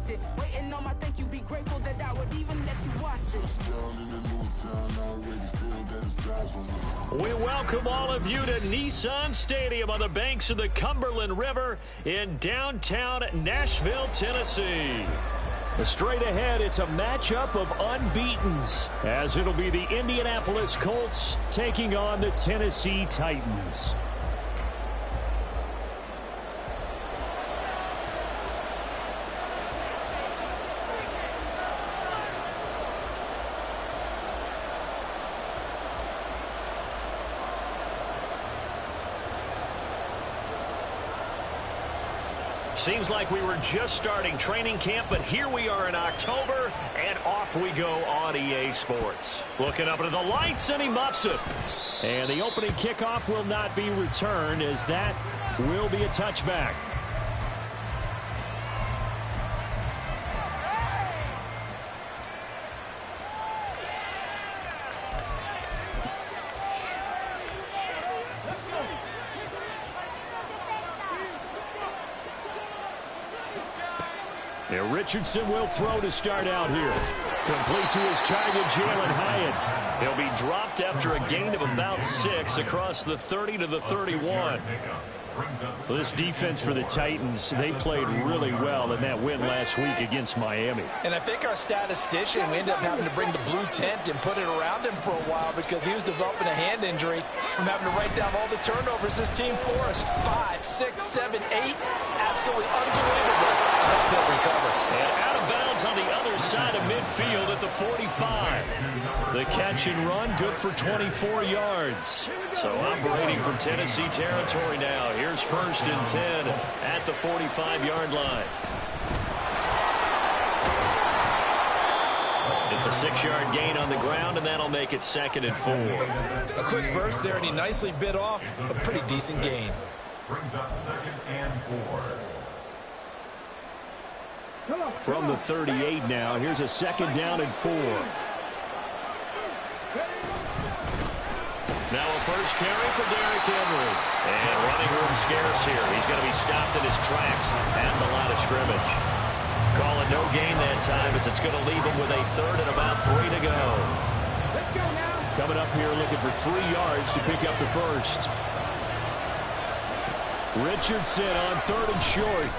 watch it. Waiting on my thank you, be grateful that I would even let you watch it. We welcome all of you to Nissan Stadium on the banks of the Cumberland River in downtown Nashville, Tennessee. Straight ahead, it's a matchup of unbeatens, as it'll be the Indianapolis Colts taking on the Tennessee Titans. Seems like we were just starting training camp, but here we are in October, and off we go on EA Sports. Looking up into the lights, and he muffs it. And the opening kickoff will not be returned, as that will be a touchback. Richardson will throw to start out here. Complete to his target, Jalen Hyatt. He'll be dropped after a gain of about 6 across the 30 to the 31. Well, this defense for the Titans, they played really well in that win last week against Miami. And I think our statistician, we ended up having to bring the blue tent and put it around him for a while because he was developing a hand injury from having to write down all the turnovers this team forced. 5, 6, 7, 8. Absolutely unbelievable. I hope they'll recover. And out of bounds on the other side of midfield at the 45. The catch and run, good for 24 yards. So operating from Tennessee territory now. Here's 1st and 10 at the 45-yard line. It's a 6-yard gain on the ground, and that'll make it 2nd and 4. A quick burst there, and he nicely bit off a pretty decent gain. Brings up 2nd and 4. From the 38 now, here's a 2nd down and 4. Now a first carry for Derrick Henry. And running room scarce here. He's going to be stopped in his tracks at the line of scrimmage. Calling no gain that time as it's going to leave him with a 3rd and about 3 to go. Coming up here looking for 3 yards to pick up the first. Richardson on 3rd and short.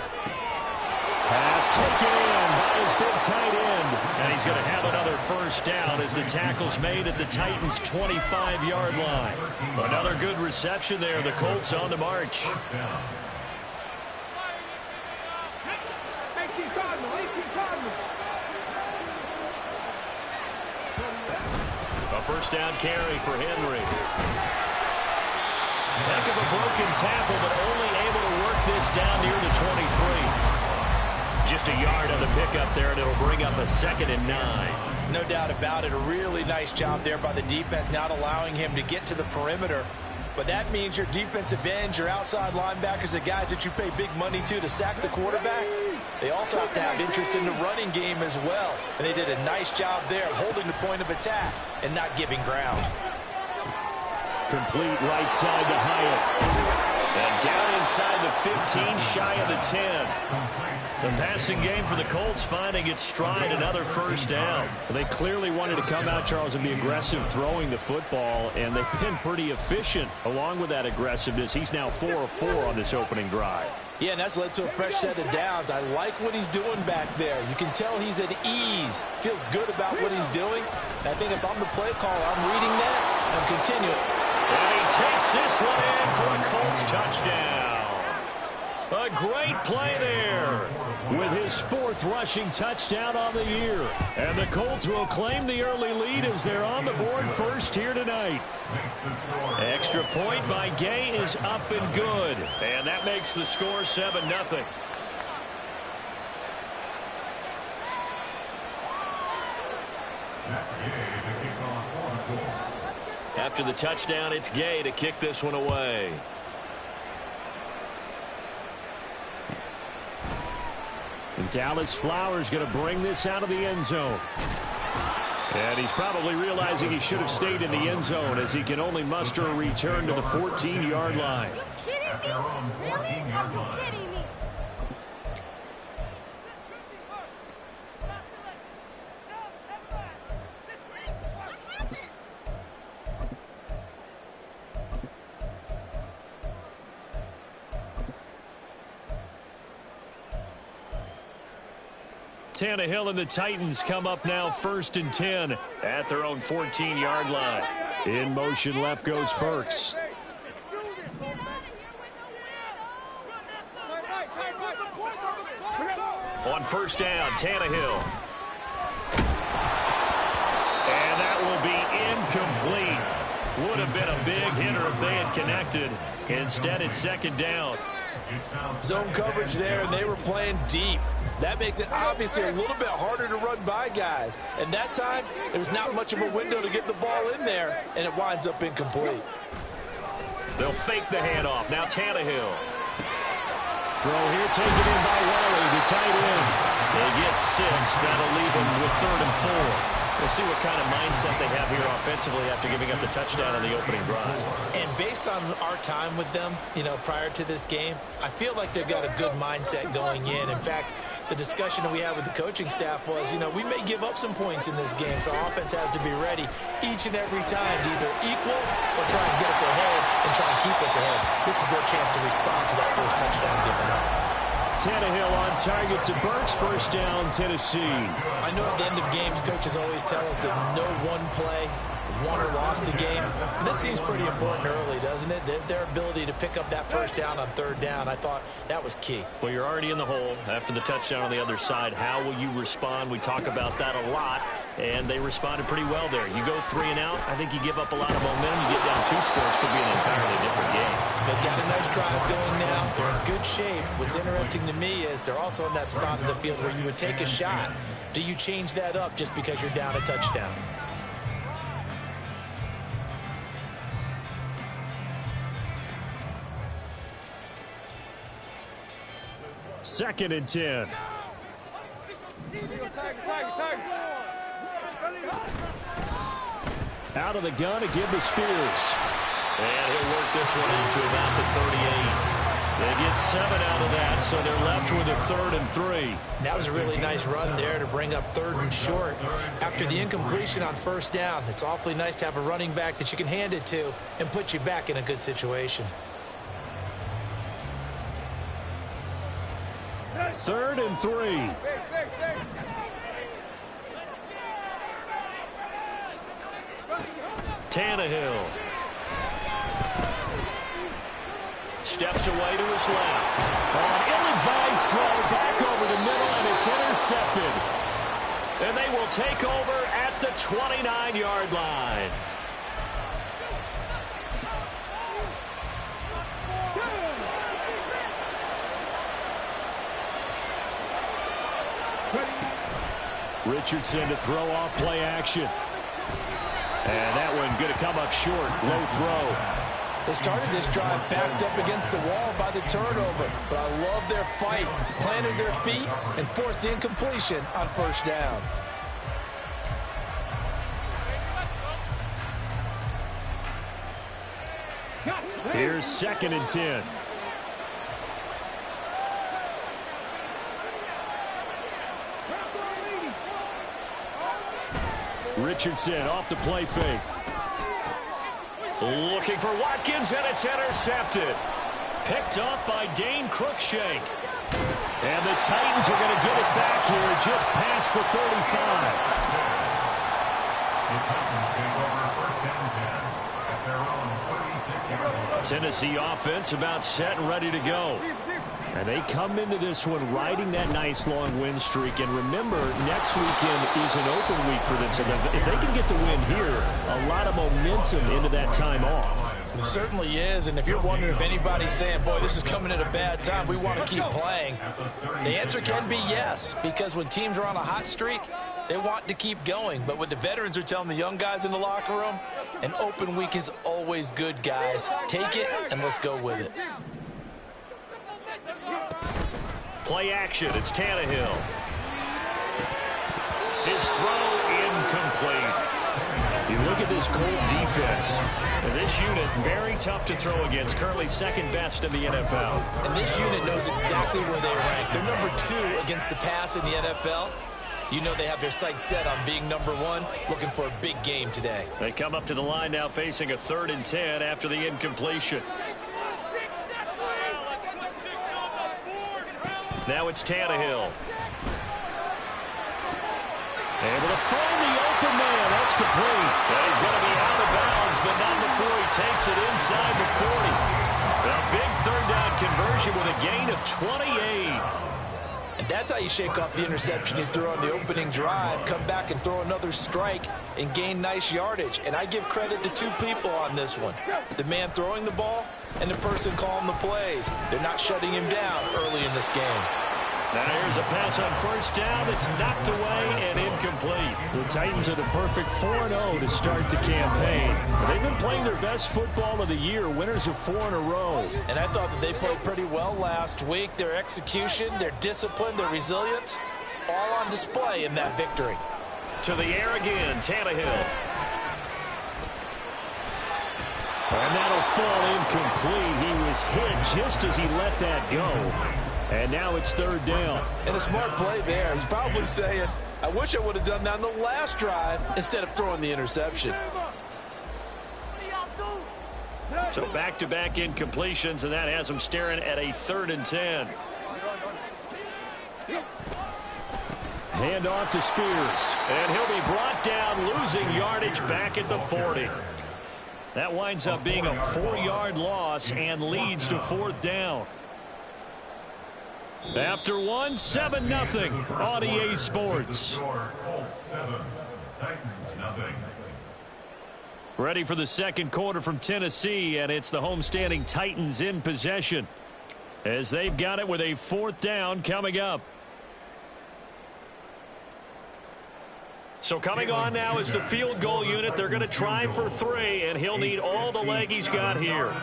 Pass taken in by his big tight end. And he's going to have another first down as the tackle's made at the Titans' 25-yard line. Another good reception there. The Colts on the march. A first down carry for Henry. Heck of a broken tackle, but only able to work this down near the 23. Just a yard on the pickup there, and it'll bring up a 2nd and 9. No doubt about it. A really nice job there by the defense, not allowing him to get to the perimeter. But that means your defensive ends, your outside linebackers, the guys that you pay big money to sack the quarterback, they also have to have interest in the running game as well. And they did a nice job there of holding the point of attack and not giving ground. Complete right side to Hyatt. And down inside the 15, shy of the 10. The passing game for the Colts finding its stride, another first down. They clearly wanted to come out, Charles, and be aggressive throwing the football, and they've been pretty efficient along with that aggressiveness. He's now 4 of 4 on this opening drive. Yeah, and that's led to a fresh set of downs. I like what he's doing back there. You can tell he's at ease. Feels good about what he's doing. And I think if I'm the play caller, I'm reading that, and I'm continuing. And he takes this one in for a Colts touchdown. A great play there with his 4th rushing touchdown on the year. And the Colts will claim the early lead as they're on the board first here tonight. Extra point by Gay is up and good. And that makes the score 7-0. After the touchdown, it's Gay to kick this one away. And Dallas Flowers going to bring this out of the end zone. And he's probably realizing he should have stayed in the end zone as he can only muster a return to the 14-yard line. Are you kidding me? Really? Are you kidding me? Tannehill and the Titans come up now 1st and 10 at their own 14-yard line. In motion left goes Burks. On 1st down, Tannehill. And that will be incomplete. Would have been a big hitter if they had connected. Instead, it's 2nd down. Zone coverage there, and they were playing deep. That makes it obviously a little bit harder to run by guys. And that time, there was not much of a window to get the ball in there, and it winds up incomplete. They'll fake the handoff. Now Tannehill. Throw here taken in by Wally, the tight end. They get 6. That'll leave them with 3rd and 4. We'll see what kind of mindset they have here offensively after giving up the touchdown on the opening drive. And based on our time with them, prior to this game, I feel like they've got a good mindset going in. In fact, the discussion that we had with the coaching staff was, we may give up some points in this game, so our offense has to be ready each and every time to either equal or try and get us ahead and try and keep us ahead. This is their chance to respond to that first touchdown given up. Tannehill on target to Burks. 1st down, Tennessee. I know at the end of games, coaches always tell us that no one play won or lost a game. This seems pretty important early, doesn't it? Their ability to pick up that 1st down on 3rd down, I thought that was key. Well, you're already in the hole after the touchdown on the other side. How will you respond? We talk about that a lot, and they responded pretty well there. You go 3 and out, I think you give up a lot of momentum. You get down 2 scores, could be an entirely different game. So they've got a nice drive going now. They're in good shape. What's interesting to me is they're also in that spot of the field where you would take a shot. Do you change that up just because you're down a touchdown? 2nd and 10. Out of the gun to give to Spears. And he'll work this one into about the 38. They get 7 out of that, so they're left with a 3rd and 3. That was a really nice run there to bring up 3rd and short. After the incompletion on 1st down, it's awfully nice to have a running back that you can hand it to and put you back in a good situation. 3rd and 3. Tannehill steps away to his left. An ill-advised throw back over the middle, and it's intercepted. And they will take over at the 29-yard line. Richardson to throw off play action. And that one going to come up short. Low throw. They started this drive backed up against the wall by the turnover, but I love their fight, planted their feet, and forced the incompletion on 1st down. Here's 2nd and 10. Richardson off the play fake. Looking for Watkins, and it's intercepted. Picked up by Dane Cruikshank. And the Titans are going to get it back here just past the 35. The Titans take over 1st and 10 at their own 36-yard line. Tennessee offense about set and ready to go. And they come into this one riding that nice long win streak. And remember, next weekend is an open week for them. So if they can get the win here, a lot of momentum into that time off. It certainly is. And if you're wondering if anybody's saying, boy, this is coming at a bad time, we want to keep playing, the answer can be yes. Because when teams are on a hot streak, they want to keep going. But what the veterans are telling the young guys in the locker room, an open week is always good, guys. Take it and let's go with it. Play action. It's Tannehill. His throw incomplete. You look at this Colt defense. And this unit, very tough to throw against. Currently 2nd best in the NFL. And this unit knows exactly where they rank. They're number 2 against the pass in the NFL. You know they have their sights set on being number 1, looking for a big game today. They come up to the line now facing a 3rd and 10 after the incompletion. Now it's Tannehill. Able to find the open man. That's complete. And he's going to be out of bounds, but not before he takes it inside the 40. A big third down conversion with a gain of 28. And that's how you shake off the interception you threw on the opening drive. Come back and throw another strike and gain nice yardage. And I give credit to two people on this one. The man throwing the ball and the person calling the plays. They're not shutting him down early in this game. Now here's a pass on first down. It's knocked away and incomplete. The Titans are the perfect 4-0 to start the campaign. They've been playing their best football of the year, winners of 4 in a row. And I thought that they played pretty well last week. Their execution, their discipline, their resilience, all on display in that victory. To the air again, Tannehill. And that'll fall incomplete. He was hit just as he let that go. And now it's third down. And a smart play there. He's probably saying, I wish I would have done that on the last drive instead of throwing the interception. So back-to-back incompletions, and that has him staring at a 3rd and 10. Hand off to Spears. And he'll be brought down, losing yardage back at the 40. That winds up being a 4-yard loss and leads to 4th down. After 1, 7-0 on EA Sports. Colts 7, Titans 0. Ready for the second quarter from Tennessee, and it's the homestanding Titans in possession as they've got it with a 4th down coming up. So coming on now is the field goal unit. They're going to try for 3, and he'll need all the leg he's got here.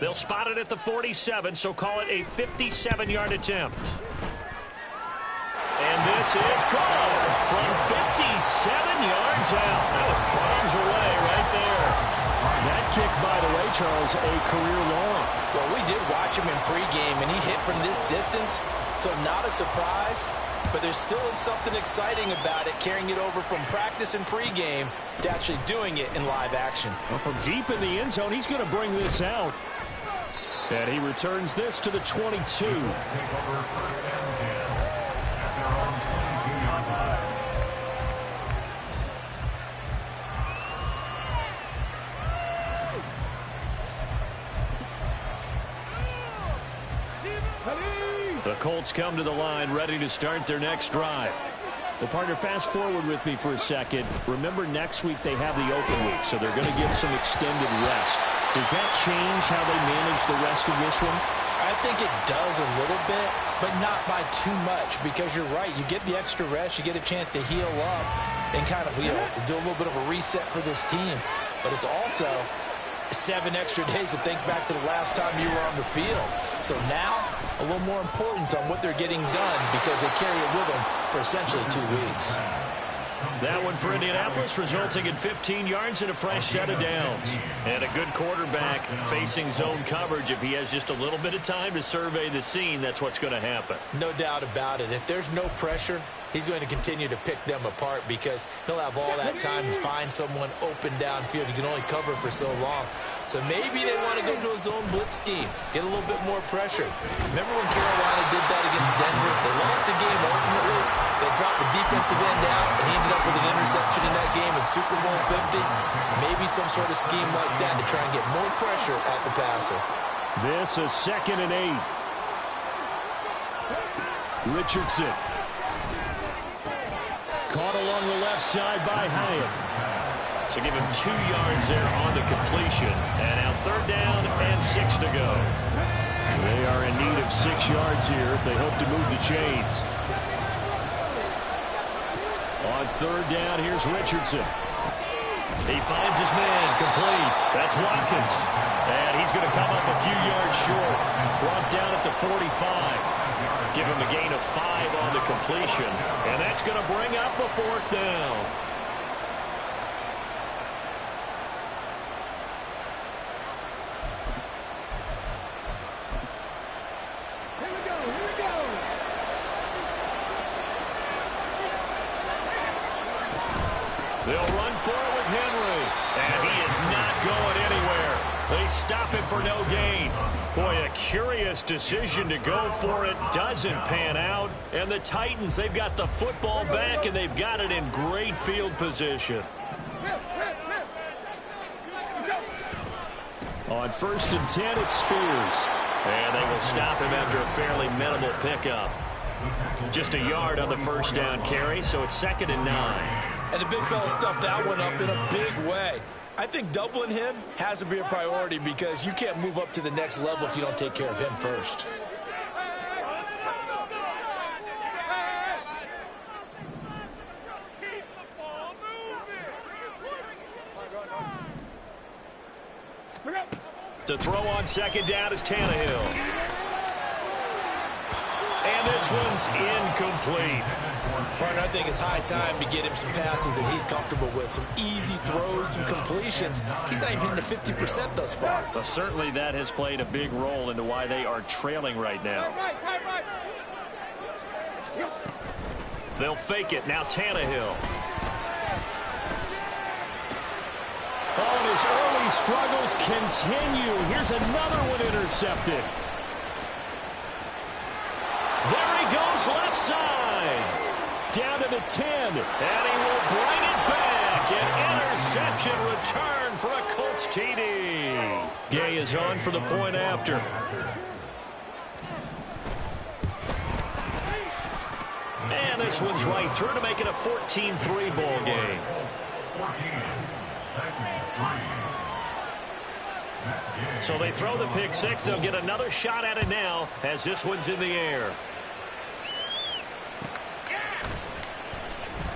They'll spot it at the 47, so call it a 57-yard attempt. And this is good from 57 yards out. That was bombs away right there. That kick, by the way, Charles, a career long. Well, we did watch him in pregame, and he hit from this distance, so not a surprise. But there still is something exciting about it, carrying it over from practice and pregame to actually doing it in live action. Well, from deep in the end zone, he's going to bring this out. And he returns this to the 22. The Colts come to the line ready to start their next drive. Well, partner, fast forward with me for a second. Remember, next week they have the open week, so they're going to get some extended rest. Does that change how they manage the rest of this one? I think it does a little bit, but not by too much, because you're right. You get the extra rest, you get a chance to heal up and kind of, do a little bit of a reset for this team. But it's also 7 extra days to think back to the last time you were on the field. So now, a little more importance on what they're getting done because they carry it with them for essentially 2 weeks. That one for Indianapolis, resulting in 15 yards and a fresh set of downs. And a good quarterback facing zone coverage. If he has just a little bit of time to survey the scene, that's what's going to happen. No doubt about it. If there's no pressure, he's going to continue to pick them apart because he'll have all that time to find someone open downfield. He can only cover for so long. So maybe they want to go to a zone blitz scheme, get a little bit more pressure. Remember when Carolina did that against Denver? They lost the game ultimately. They dropped the defensive end out, and he ended up with an interception in that game in Super Bowl 50. Maybe some sort of scheme like that to try and get more pressure at the passer. This is 2nd and 8. Richardson. Caught along the left side by Hyatt. So give him 2 yards there on the completion. And now 3rd down and 6 to go. They are in need of 6 yards here if they hope to move the chains. On 3rd down, here's Richardson. He finds his man, complete. That's Watkins. And he's going to come up a few yards short. Brought down at the 45. Give him a gain of 5 on the completion. And that's going to bring up a 4th down. They'll run for it with Henry. And he is not going anywhere. They stop him for no gain. Boy, a curious decision to go for it. Doesn't pan out. And the Titans, they've got the football back, and they've got it in great field position. On 1st and 10, it's Spears. And they will stop him after a fairly minimal pickup. Just a yard on the first down carry, so it's 2nd and 9. And the big fella stuffed that one up in a big way. I think doubling him has to be a priority because you can't move up to the next level if you don't take care of him first. To throw on 2nd down is Tannehill. And this one's incomplete. Partner, I think it's high time to get him some passes that he's comfortable with. Some easy throws, some completions. He's not even hitting the 50% thus far. Well, certainly that has played a big role into why they are trailing right now. They'll fake it. Now Tannehill. Oh, and his early struggles continue. Here's another one intercepted. There he goes, left side. Down to the 10. And he will bring it back. An interception return for a Colts TD. Gay is on for the point after. And this one's right through to make it a 14-3 ball game. 14. So they throw the pick six. They'll get another shot at it now as this one's in the air.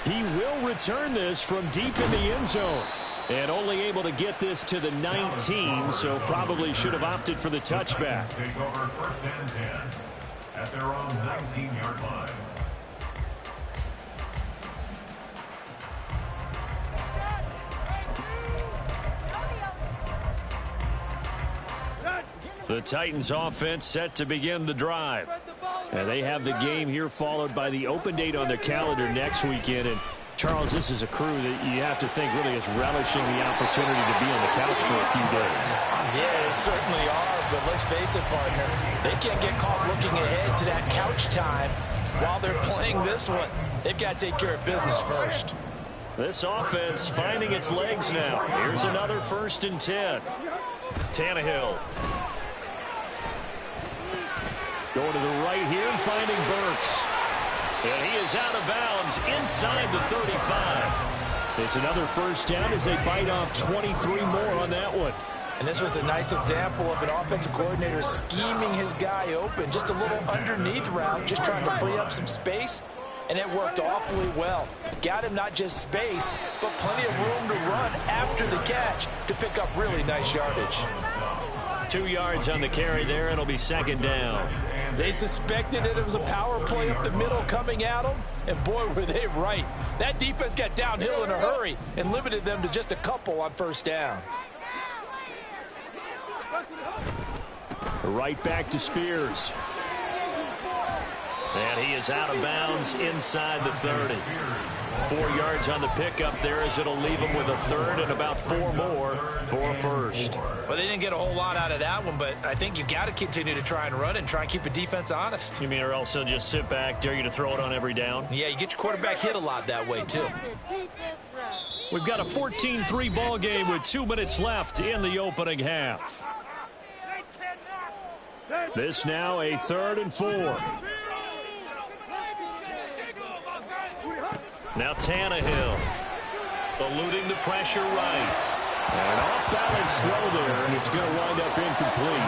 He will return this from deep in the end zone. And only able to get this to the 19, so probably should have opted for the touchback. Take over 1st and 10 at their own 19-yard line. The Titans offense set to begin the drive. And they have the game here followed by the open date on their calendar next weekend. And Charles, this is a crew that you have to think really is relishing the opportunity to be on the couch for a few days. Yeah, they certainly are, but let's face it, partner. They can't get caught looking ahead to that couch time while they're playing this one. They've got to take care of business first. This offense finding its legs now. Here's another 1st and 10. Tannehill. Going to the right here and finding Burks. And he is out of bounds inside the 35. It's another 1st down as they bite off 23 more on that one. And this was a nice example of an offensive coordinator scheming his guy open. Just a little underneath route, just trying to free up some space. And it worked awfully well. Got him not just space, but plenty of room to run after the catch to pick up really nice yardage. 2 yards on the carry there. It'll be 2nd down. They suspected that it was a power play up the middle coming at them, and boy, were they right. That defense got downhill in a hurry and limited them to just a couple on 1st down. Right back to Spears. And he is out of bounds inside the 30. 4 yards on the pickup there as it'll leave him with a 3rd and about 4 more for a 1st. Well, they didn't get a whole lot out of that one, but I think you've got to continue to try and run and try and keep the defense honest. You mean or else they'll just sit back, dare you to throw it on every down? Yeah, you get your quarterback hit a lot that way, too. We've got a 14-3 ball game with 2 minutes left in the opening half. This now a 3rd and 4. Now Tannehill eluding the pressure right. An off-balance throw there, and it's going to wind up incomplete.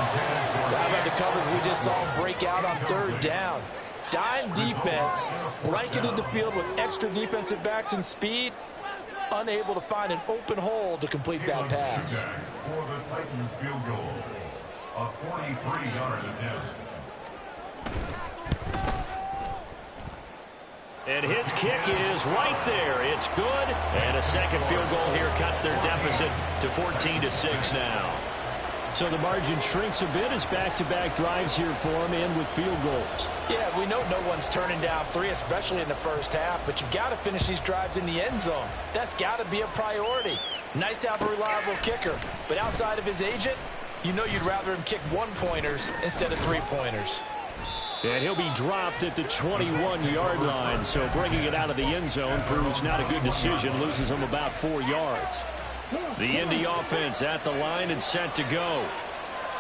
How about the coverage we just saw break out on 3rd down? Dime defense, blanketed the field with extra defensive backs and speed, unable to find an open hole to complete that pass. For the Titans field goal, a 43-yard attempt. And his kick is right there. It's good. And a second field goal here cuts their deficit to 14-6 now. So the margin shrinks a bit as back-to-back drives here for him and with field goals. Yeah, we know no one's turning down 3, especially in the 1st half, but you've got to finish these drives in the end zone. That's got to be a priority. Nice to have a reliable kicker, but outside of his agent, you know you'd rather him kick one-pointers instead of three-pointers. And he'll be dropped at the 21-yard line, so bringing it out of the end zone proves not a good decision, loses him about 4 yards. The Indy offense at the line and set to go.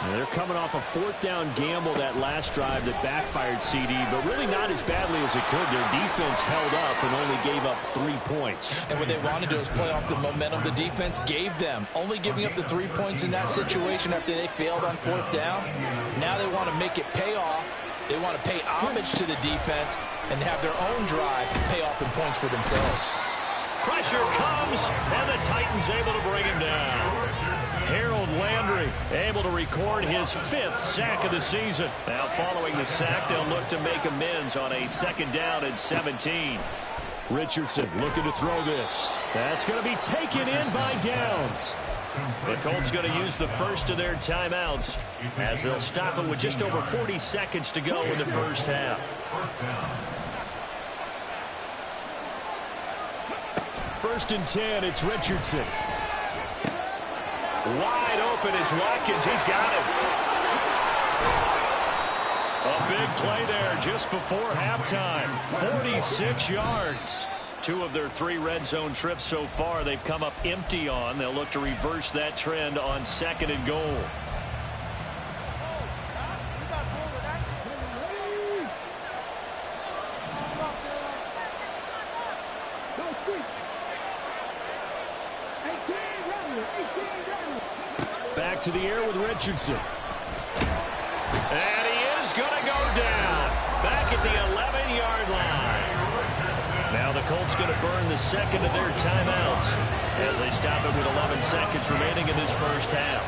And they're coming off a 4th down gamble that last drive that backfired CD, but really not as badly as it could. Their defense held up and only gave up 3 points. And what they wanted to do is play off the momentum the defense gave them. Only giving up the 3 points in that situation after they failed on 4th down. Now they want to make it pay off. They want to pay homage to the defense and have their own drive pay off in points for themselves. Pressure comes, and the Titans able to bring him down. Harold Landry able to record his 5th sack of the season. Now following the sack, they'll look to make amends on a 2nd down and 17. Richardson looking to throw this. That's going to be taken in by Downs. The Colts going to use the first of their timeouts as they'll stop it with just over 40 seconds to go in the first half. First and 10, it's Richardson. Wide open is Watkins. He's got it. A big play there just before halftime. 46 yards. 2 of their 3 red zone trips so far they've come up empty on. They'll look to reverse that trend on 2nd and goal. Back to the air with Richardson. And he is going to go down. Back at the 11-yard line. Now the Colts going to burn the 2nd of their timeouts as they stop it with 11 seconds remaining in this first half.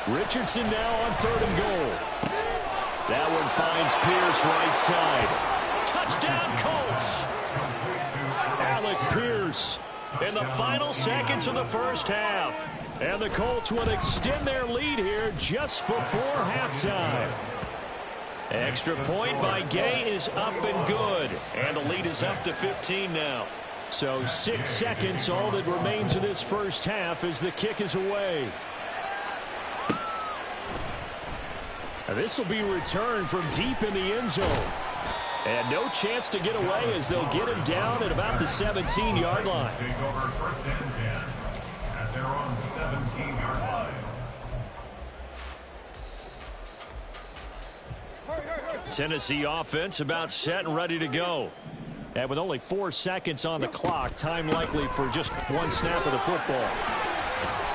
Richardson now on 3rd and goal. That one finds Pierce right side. Touchdown Colts. Alec Pierce in the final seconds of the first half. And the Colts will extend their lead here just before halftime. Extra point by Gay is up and good. And the lead is up to 15 now. So 6 seconds, all that remains of this first half as the kick is away. And this will be returned from deep in the end zone. And no chance to get away as they'll get him down at about the 17-yard line. Take over 1st and 10 at their own 17-yard line. Tennessee offense about set and ready to go. And with only 4 seconds on the clock, time likely for just 1 snap of the football.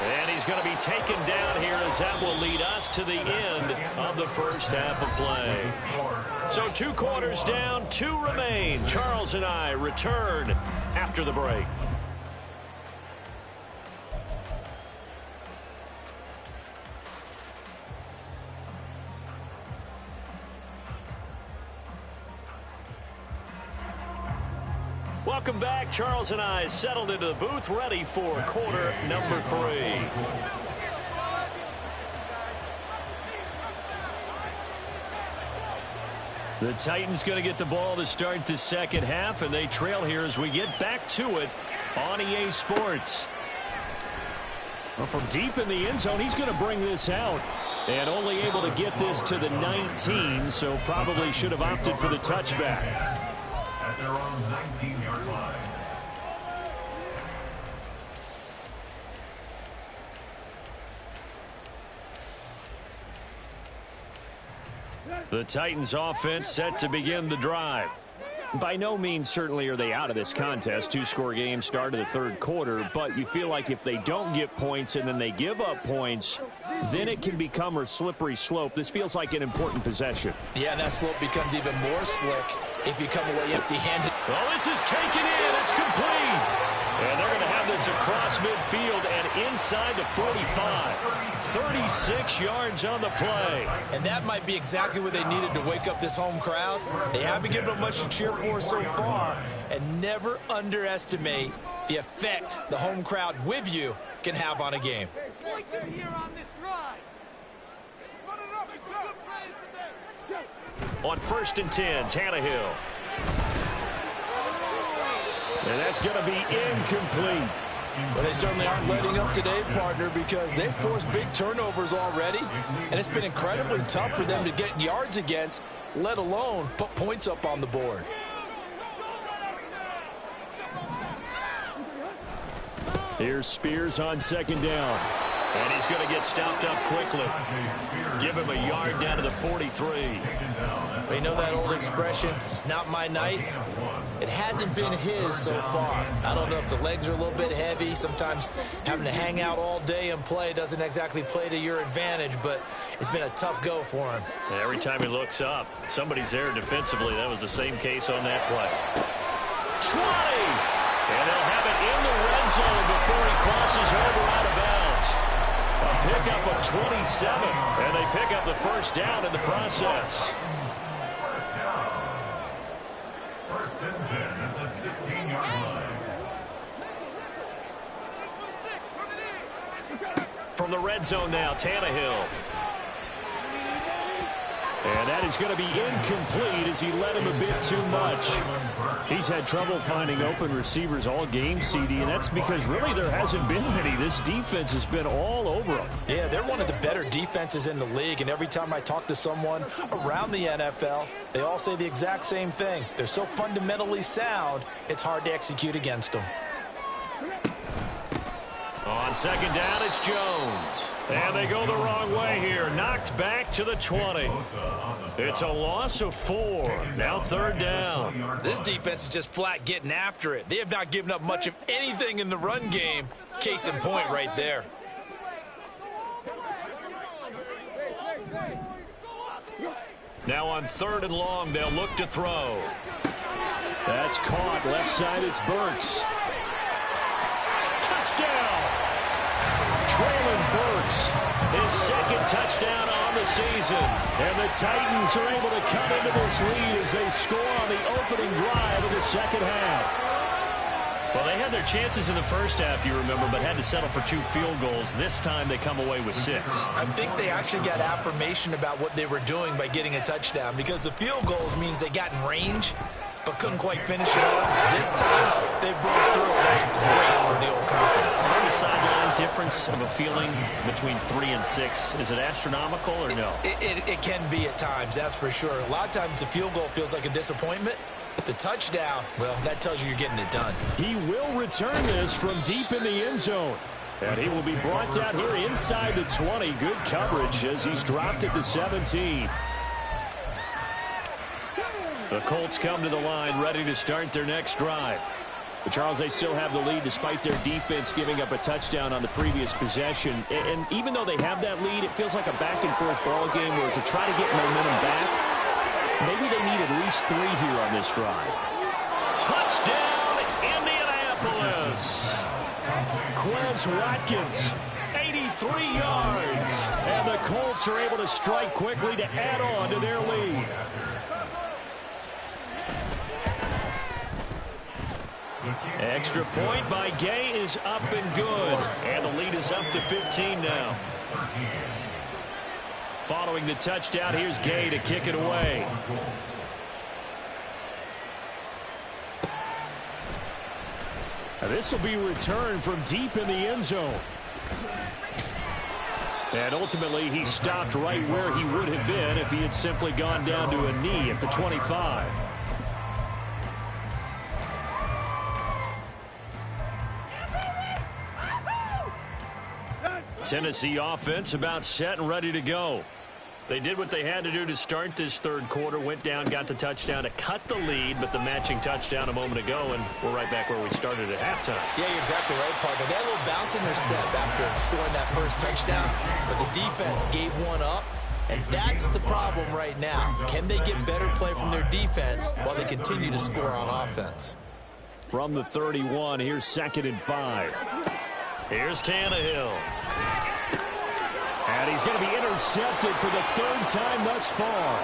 And he's going to be taken down here as that will lead us to the end of the first half of play. So 2 quarters down, 2 remain. Charles and I return after the break. Welcome back. Charles and I settled into the booth, ready for quarter number 3. The Titans going to get the ball to start the second half, and they trail here as we get back to it on EA Sports. Well, from deep in the end zone, he's going to bring this out. And only able to get this to the 19, so probably should have opted for the touchback. At their own 19-yard line. The Titans offense set to begin the drive. By no means certainly are they out of this contest. 2-score game start of the 3rd quarter, but you feel like if they don't get points and then they give up points, then it can become a slippery slope. This feels like an important possession. Yeah, and that slope becomes even more slick if you come away empty-handed. Well, this is taken in. It's complete. And they're going to have this across midfield and inside the 45. 36 yards on the play. And that might be exactly what they needed to wake up this home crowd. They haven't given them much to cheer for so far. And never underestimate the effect the home crowd with you can have on a game. On 1st and 10, Tannehill. And that's going to be incomplete. Well, they certainly aren't letting up today, partner, because they've forced big turnovers already, and it's been incredibly tough for them to get yards against, let alone put points up on the board. Here's Spears on second down. And he's going to get stopped up quickly. Give him a yard down to the 43. We know that old expression, it's not my night. It hasn't been his so far. I don't know if the legs are a little bit heavy. Sometimes having to hang out all day and play doesn't exactly play to your advantage, but it's been a tough go for him. And every time he looks up, somebody's there defensively. That was the same case on that play. 20! And they'll have it in the red zone before he crosses over out of bounds. A pickup of 27, and they pick up the first down in the process. First and 10 at the 16-yard line. From the red zone now, Tannehill. And that is going to be incomplete as he led him a bit too much. He's had trouble finding open receivers all game, CD, and that's because really there hasn't been many. This defense has been all over them. Yeah, they're one of the better defenses in the league, and every time I talk to someone around the NFL, they all say the exact same thing. They're so fundamentally sound, it's hard to execute against them. On second down, it's Jones. And they go the wrong way here. Knocked back to the 20. It's a loss of 4. Now third down. This defense is just flat getting after it. They have not given up much of anything in the run game. Case in point right there. Now on third and long, they'll look to throw. That's caught. Left side, it's Burks. Touchdown! Traylon Burks, his second touchdown on the season. And the Titans are able to cut into this lead as they score on the opening drive of the second half. Well, they had their chances in the first half, you remember, but had to settle for 2 field goals. This time they come away with 6. I think they actually got affirmation about what they were doing by getting a touchdown, because the field goals means they got in range but couldn't quite finish it off. This time, they broke through, and that's great for the old confidence. On the sideline, difference of a feeling between 3 and 6, is it astronomical or no? It can be at times, that's for sure. A lot of times the field goal feels like a disappointment. The touchdown, well, that tells you you're getting it done. He will return this from deep in the end zone. And he will be brought down here inside the 20. Good coverage as he's dropped at the 17. The Colts come to the line ready to start their next drive. But Charles, they still have the lead despite their defense giving up a touchdown on the previous possession. And even though they have that lead, it feels like a back-and-forth ball game where to try to get momentum back, maybe they need at least 3 here on this drive. Touchdown, Indianapolis! Quez Watkins, 83 yards. And the Colts are able to strike quickly to add on to their lead. Extra point by Gay is up and good. And the lead is up to 15 now. Following the touchdown, here's Gay to kick it away. Now this will be returned from deep in the end zone. And ultimately, he stopped right where he would have been if he had simply gone down to a knee at the 25. Tennessee offense about set and ready to go. They did what they had to do to start this third quarter, went down, got the touchdown to cut the lead, but the matching touchdown a moment ago, and we're right back where we started at halftime. Yeah, you're exactly right, partner. They had a little bounce in their step after scoring that first touchdown, but the defense gave one up, and that's the problem right now. Can they get better play from their defense while they continue to score on offense? From the 31, here's 2nd and 5. Here's Tannehill. And he's going to be intercepted for the 3rd time thus far.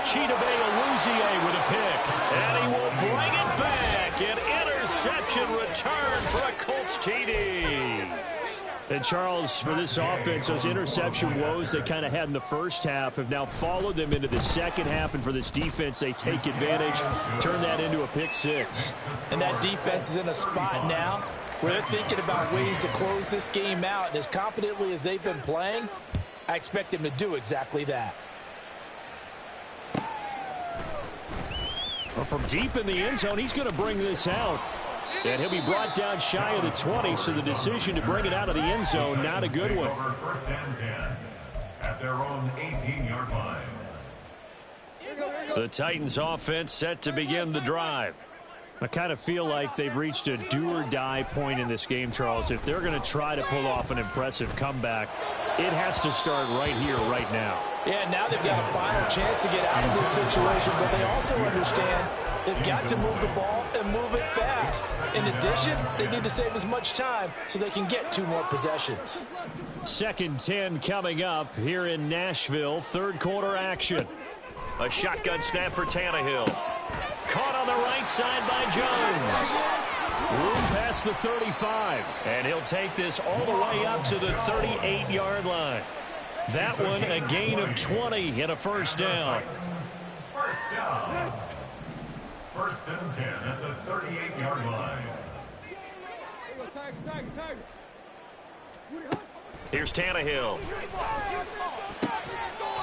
Chidobe Awuzie with a pick. And he will bring it back. An interception return for a Colts TD. And Charles, for this offense, those interception woes they kind of had in the first half have now followed them into the second half. And for this defense, they take advantage, turn that into a pick 6. And that defense is in a spot now where they're thinking about ways to close this game out. And as confidently as they've been playing, I expect them to do exactly that. Well, from deep in the end zone, he's going to bring this out. And he'll be brought down shy of the 20, so the decision to bring it out of the end zone, not a good one. First and 10 at their own 18-yard line. The Titans offense set to begin the drive. I kind of feel like they've reached a do-or-die point in this game, Charles. If they're going to try to pull off an impressive comeback, it has to start right here, right now. Yeah, now they've got a final chance to get out of this situation, but they also understand they've got to move the ball and move it fast. In addition, they need to save as much time so they can get 2 more possessions. 2nd 10 coming up here in Nashville. Third quarter action. A shotgun snap for Tannehill. Caught on the right side by Jones. Room past the 35. And he'll take this all the way up to the 38-yard line. That one a gain of 20 and a first down. First down. First and 10 at the 38-yard line. Here's Tannehill.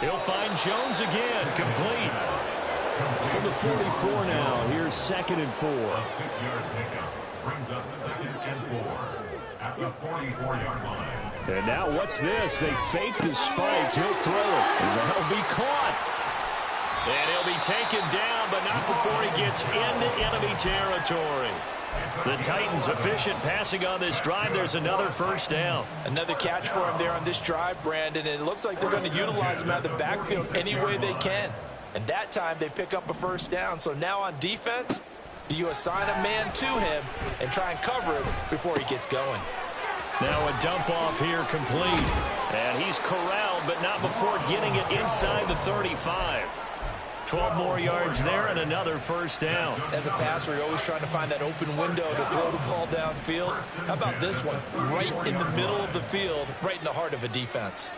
He'll find Jones again, complete. On the 44 now. Here's 2nd and 4. A 6-yard pickup brings up 2nd and 4 at the 44-yard line. And now what's this? They fake the spike. He'll throw it. And that'll be caught. And he'll be taken down, but not before he gets into enemy territory. The Titans efficient passing on this drive. There's another first down. Another catch for him there on this drive, Brandon, and it looks like they're going to utilize him out of the backfield any way they can. And that time they pick up a first down. So now on defense, do you assign a man to him and try and cover it before he gets going? Now a dump off here complete. And he's corralled, but not before getting it inside the 35. 12 more yards there and another first down. As a passer, you're always trying to find that open window to throw the ball downfield. How about this one? Right in the middle of the field, right in the heart of a defense.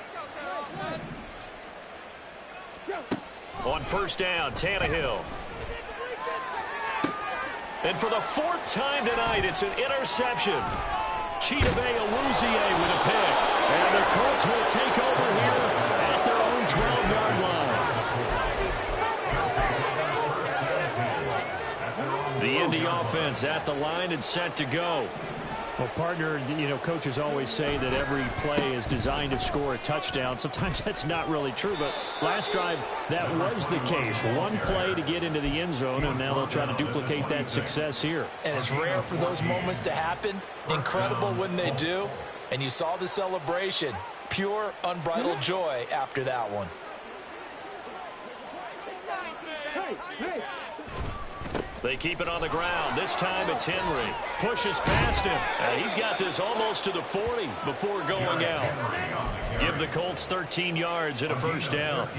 On first down, Tannehill. And for the 4th time tonight, it's an interception. Chidobe Awuzie with a pick. And the Colts will take over here at their own 12-yard line. The Indy offense at the line and set to go. Well, partner, you know, coaches always say that every play is designed to score a touchdown. Sometimes that's not really true, but last drive, that was the case. One play to get into the end zone, and now they'll try to duplicate that success here. And it's rare for those moments to happen. Incredible when they do. And you saw the celebration. Pure, unbridled joy after that one. They keep it on the ground. This time it's Henry. Pushes past him. He's got this almost to the 40 before going out. Give the Colts 13 yards and a first down.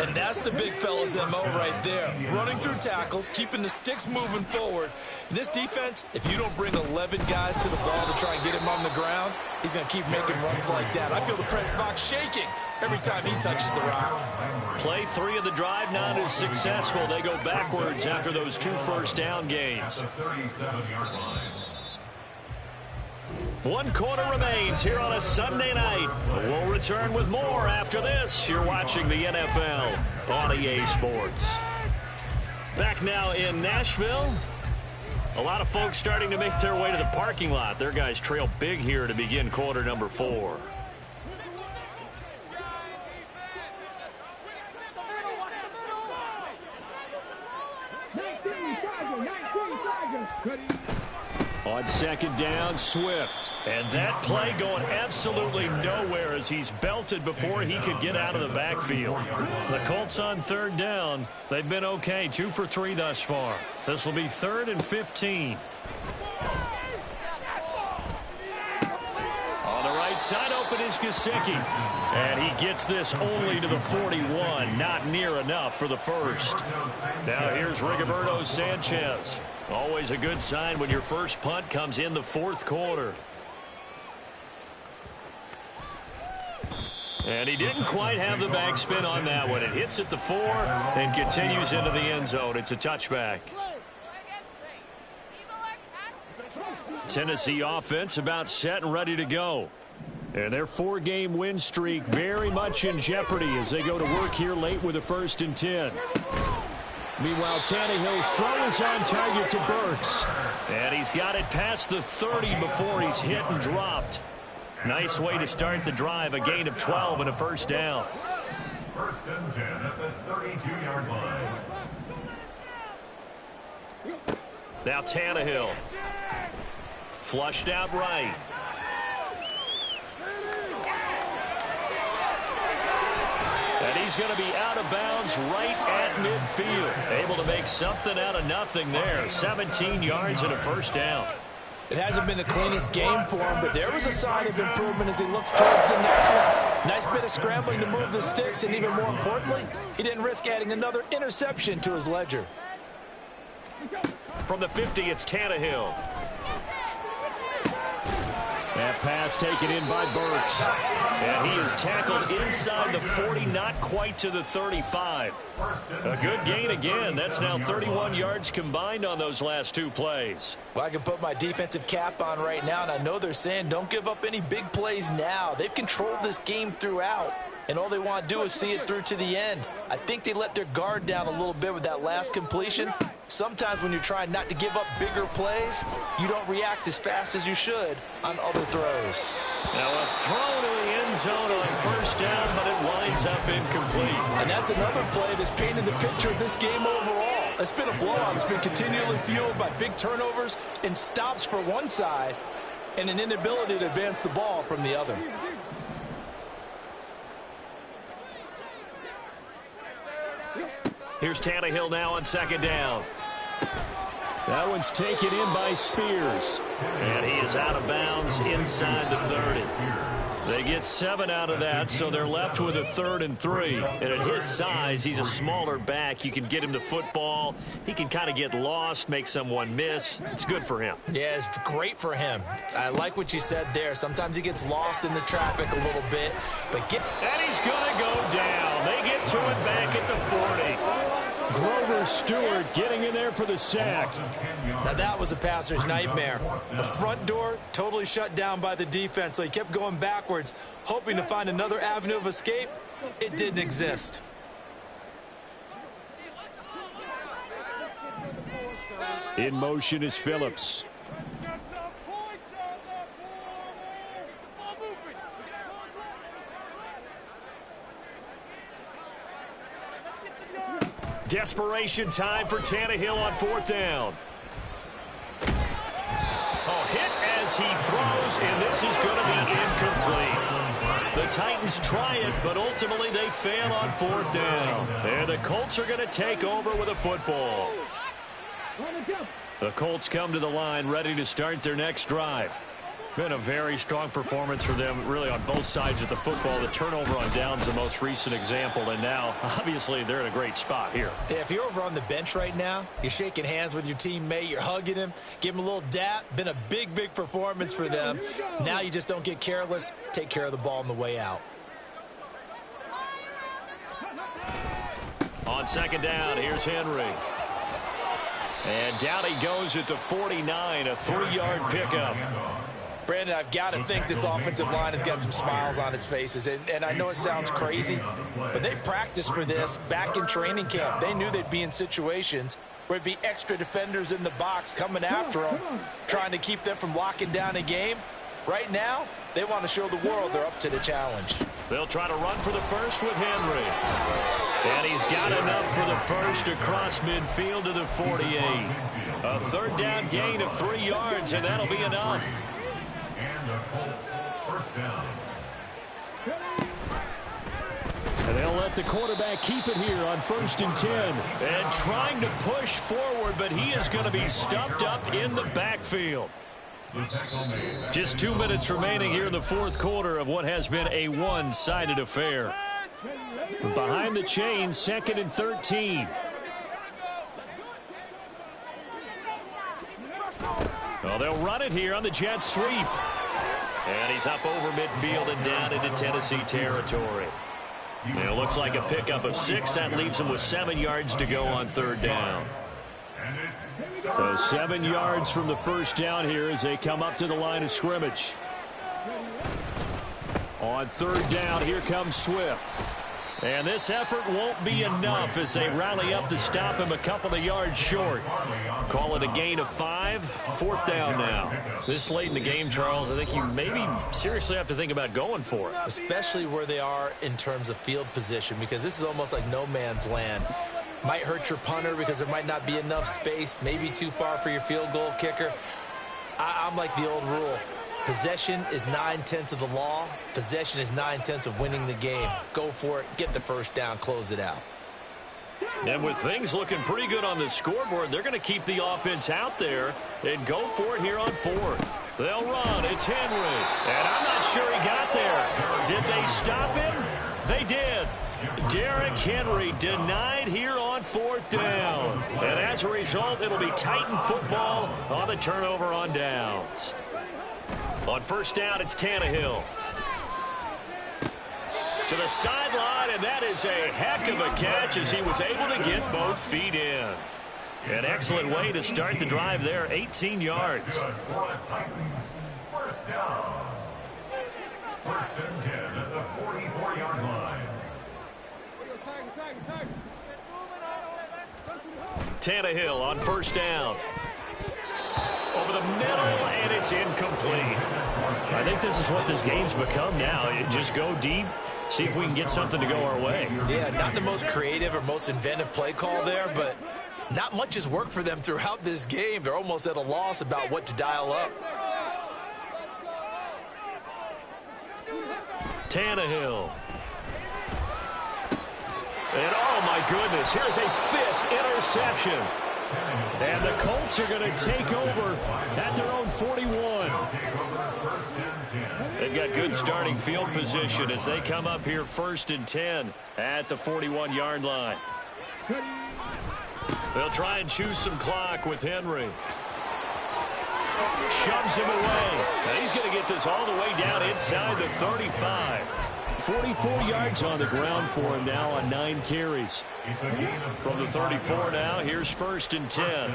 And that's the big fella's MO right there. Running through tackles, keeping the sticks moving forward. In this defense, if you don't bring 11 guys to the ball to try and get him on the ground, he's going to keep making runs like that. I feel the press box shaking every time he touches the rock. Play 3 of the drive not as successful. They go backwards after those 2 first down gains. 1 quarter remains here on a Sunday night. We'll return with more after this. You're watching the NFL on EA Sports. Back now in Nashville. A lot of folks starting to make their way to the parking lot. Their guys trail big here to begin quarter number 4. On 2nd down, Swift. And that play going absolutely nowhere as he's belted before he could get out of the backfield. The Colts on 3rd down. They've been okay, 2 for 3 thus far. This will be 3rd and 15. On the right side, open is Gesicki. And he gets this only to the 41. Not near enough for the first. Now here's Rigoberto Sanchez. Always a good sign when your first punt comes in the 4th quarter. And he didn't quite have the backspin on that one. It hits at the 4 and continues into the end zone. It's a touchback. Tennessee offense about set and ready to go. And their 4-game win streak very much in jeopardy as they go to work here late with a 1st and 10. Meanwhile, Tannehill's throw is on target to Burks. And he's got it past the 30 before he's hit and dropped. Nice way to start the drive, a gain of 12 and a 1st down. 1st and 10 at the 32-yard line. Now Tannehill. Flushed out right. And he's going to be out of bounds right at midfield. Able to make something out of nothing there. 17 yards and a 1st down. It hasn't been the cleanest game for him, but there was a sign of improvement as he looks towards the next one. Nice bit of scrambling to move the sticks, and even more importantly, he didn't risk adding another interception to his ledger. From the 50, it's Tannehill. That pass taken in by Burks. And he is tackled inside the 40, not quite to the 35. A good gain again. That's now 31 yards combined on those last 2 plays. Well, I can put my defensive cap on right now, and I know they're saying don't give up any big plays now. They've controlled this game throughout, and all they want to do is see it through to the end. I think they let their guard down a little bit with that last completion. Sometimes when you're trying not to give up bigger plays, you don't react as fast as you should on other throws. Now a throw to the end zone on 1st down, but it winds up incomplete. And that's another play that's painted the picture of this game overall. It's been a blowout. It's been continually fueled by big turnovers and stops for one side and an inability to advance the ball from the other. Here's Tannehill now on 2nd down. That one's taken in by Spears. And he is out of bounds inside the 30. They get 7 out of that, so they're left with a 3rd and 3. And at his size, he's a smaller back. You can get him the football. He can kind of get lost, make someone miss. It's good for him. Yeah, it's great for him. I like what you said there. Sometimes he gets lost in the traffic a little bit. And he's going to go down. They get to it back at the 40. Grover Stewart getting in there for the sack. Now that was a passer's nightmare. The front door totally shut down by the defense, so he kept going backwards, hoping to find another avenue of escape. It didn't exist. In motion is Phillips. Desperation time for Tannehill on 4th down. Oh, hit as he throws, and this is going to be incomplete. The Titans try it, but ultimately they fail on 4th down. And the Colts are going to take over with a football. The Colts come to the line ready to start their next drive. Been a very strong performance for them, really, on both sides of the football. The turnover on downs, the most recent example, and now, obviously, they're in a great spot here. Yeah, if you're over on the bench right now, you're shaking hands with your teammate, you're hugging him, give him a little dap. Been a big, big performance for them. Now you just don't get careless. Take care of the ball on the way out. On 2nd down, here's Henry. And down he goes at the 49, a 3-yard pickup. Brandon, I've got to think this offensive line has got some smiles on its faces. And I know it sounds crazy, but they practiced for this back in training camp. They knew they'd be in situations where it'd be extra defenders in the box coming after them, trying to keep them from locking down a game. Right now, they want to show the world they're up to the challenge. They'll try to run for the first with Henry. And he's got enough for the first across midfield to the 48. A 3rd down gain of 3 yards, and that'll be enough. And the Colts 1st down. And they'll let the quarterback keep it here on 1st and 10. And trying to push forward, but he is going to be stuffed up in the backfield. Just 2 minutes remaining here in the 4th quarter of what has been a one-sided affair. Behind the chains, 2nd and 13. Well, they'll run it here on the jet sweep. And he's up over midfield and down into Tennessee territory. And it looks like a pickup of 6. That leaves him with 7 yards to go on 3rd down. And it's So 7 yards from the first down here as they come up to the line of scrimmage. On third down, here comes Swift. And this effort won't be enough as they rally up to stop him a couple of yards short. Call it a gain of 5. Fourth down now. This late in the game, Charles, I think you maybe seriously have to think about going for it. Especially where they are in terms of field position, because this is almost like no man's land. Might hurt your punter because there might not be enough space, maybe too far for your field goal kicker. I'm like the old rule. Possession is 9/10 of the law. Possession is 9/10 of winning the game. Go for it. Get the first down. Close it out. And with things looking pretty good on the scoreboard, they're going to keep the offense out there and go for it here on fourth. They'll run. It's Henry. And I'm not sure he got there. Did they stop him? They did. Derrick Henry denied here on fourth down. And as a result, it'll be Titan football on the turnover on downs. On first down, it's Tannehill. To the sideline, and that is a heck of a catch as he was able to get both feet in. An excellent way to start the drive there, 18 yards. First down. First and 10 at the 44-yard line. Tannehill on first down. Over the middle, and it's incomplete. I think this is what this game's become now. You just go deep, see if we can get something to go our way. Yeah, not the most creative or most inventive play call there, but not much has worked for them throughout this game. They're almost at a loss about what to dial up. Tannehill. And oh my goodness, here's a 5th interception. And the Colts are going to take over at their own 41. They've got good starting field position as they come up here first and 10 at the 41-yard line. They'll try and choose some clock with Henry. Shoves him away. And he's going to get this all the way down inside the 35. 44 yards on the ground for him now on 9 carries. From the 34 now, here's first and 10.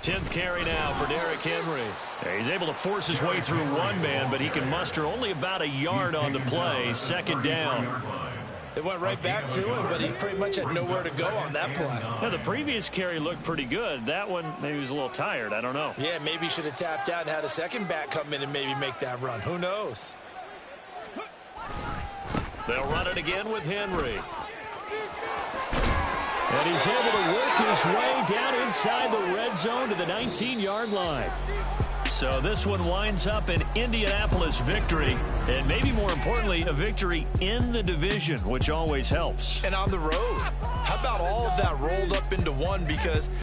10th carry now for Derrick Henry. He's able to force his way through one man, but he can muster only about a yard on the play. Second down. It went right back to him, but he pretty much had nowhere to go on that play. Now, the previous carry looked pretty good. That one, maybe he was a little tired. I don't know. Yeah, maybe he should have tapped out and had a second back come in and maybe make that run. Who knows? They'll run it again with Henry. And he's able to work his way down inside the red zone to the 19-yard line. So this one winds up an Indianapolis victory, and maybe more importantly, a victory in the division, which always helps. And on the road. How about all of that rolled up into one? Because